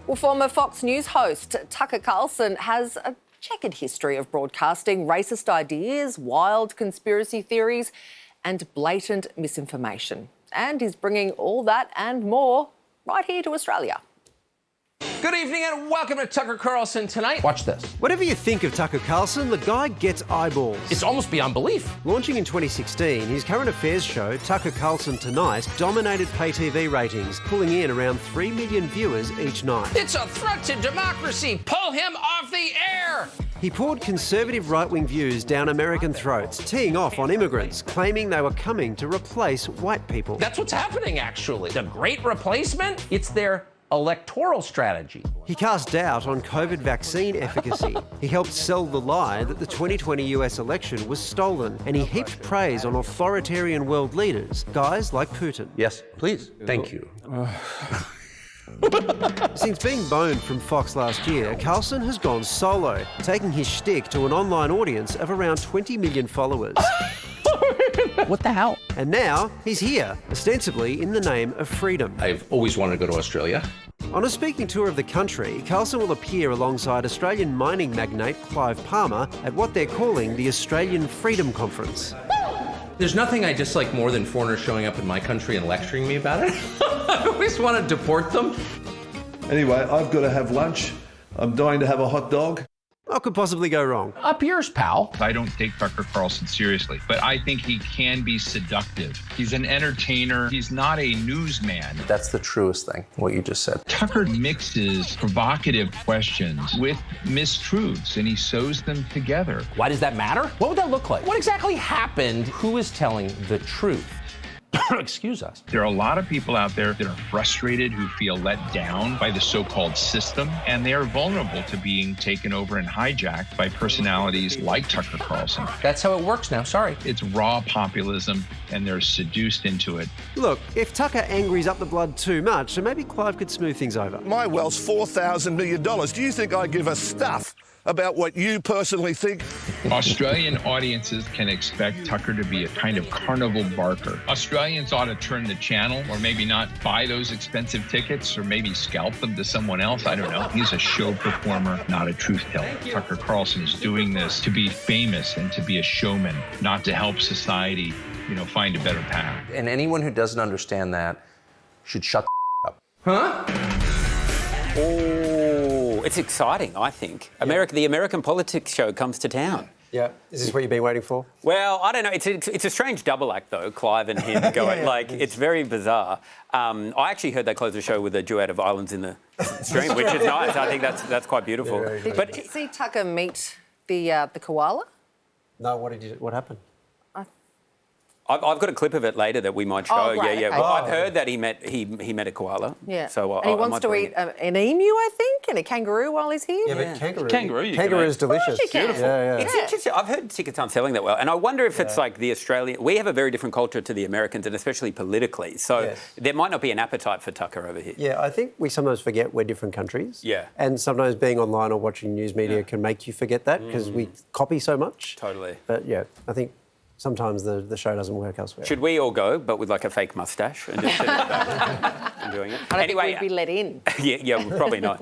Well, former Fox News host Tucker Carlson has a checkered history of broadcasting racist ideas, wild conspiracy theories and blatant misinformation. And he's bringing all that and more right here to Australia. Good evening and welcome to Tucker Carlson Tonight. Watch this. Whatever you think of Tucker Carlson, the guy gets eyeballs. It's almost beyond belief. Launching in 2016, his current affairs show, Tucker Carlson Tonight, dominated pay TV ratings, pulling in around 3 million viewers each night. It's a threat to democracy. Pull him off the air. He poured conservative right-wing views down American throats, teeing off on immigrants, claiming they were coming to replace white people. That's what's happening, actually. The great replacement, it's their electoral strategy. He cast doubt on COVID vaccine efficacy. He helped sell the lie that the 2020 US election was stolen, and he heaped praise on authoritarian world leaders, guys like Putin. Yes, please. Thank you. Since being boned from Fox last year, Carlson has gone solo, taking his shtick to an online audience of around 20 million followers. What the hell? And now he's here, ostensibly in the name of freedom. I've always wanted to go to Australia. On a speaking tour of the country, Carlson will appear alongside Australian mining magnate Clive Palmer at what they're calling the Australian Freedom Conference. There's nothing I dislike more than foreigners showing up in my country and lecturing me about it. I always want to deport them. Anyway, I've got to have lunch. I'm dying to have a hot dog. What could possibly go wrong? Up yours, pal. I don't take Tucker Carlson seriously, but I think he can be seductive. He's an entertainer. He's not a newsman. That's the truest thing, what you just said. Tucker mixes provocative questions with mistruths, and he sews them together. Why does that matter? What would that look like? What exactly happened? Who is telling the truth? Excuse us. There are a lot of people out there that are frustrated, who feel let down by the so-called system, and they are vulnerable to being taken over and hijacked by personalities like Tucker Carlson. That's how it works now, sorry. It's raw populism, and they're seduced into it. Look, if Tucker angries up the blood too much, then maybe Clive could smooth things over. My wealth's $4,000 million. Do you think I give a stuff about what you personally think? Australian audiences can expect Tucker to be a kind of carnival barker. Australians ought to turn the channel, or maybe not buy those expensive tickets, or maybe scalp them to someone else. I don't know. He's a show performer, not a truth teller. Tucker Carlson is doing this to be famous and to be a showman, not to help society, find a better path. And anyone who doesn't understand that should shut the up. Huh? Oh, it's exciting, I think. The American politics show comes to town. Yeah. Is this what you've been waiting for? Well, I don't know. It's a strange double act, though, Clive and him going. It's very bizarre. I actually heard they close the show with a duet of Islands in the Stream, which is nice. I think that's quite beautiful. Did you see Tucker meet the koala? No, what happened? I've got a clip of it later that we might show. Oh, right, yeah. okay. Well, I've heard that he met a koala. Yeah. So and he wants to eat an emu, I think, and a kangaroo while he's here. Yeah, but kangaroo is delicious. You can. Yeah. It's interesting. I've heard tickets aren't selling that well, and I wonder if it's like the Australian. We have a very different culture to the Americans, and especially politically. So there might not be an appetite for Tucker over here. Yeah, I think we sometimes forget we're different countries. Yeah. And sometimes being online or watching news media can make you forget that because we copy so much. Totally. But yeah, I think sometimes the show doesn't work elsewhere. Should we all go, but with like a fake moustache and just sit at the back and doing it? I don't think we'd be let in. Yeah, probably not.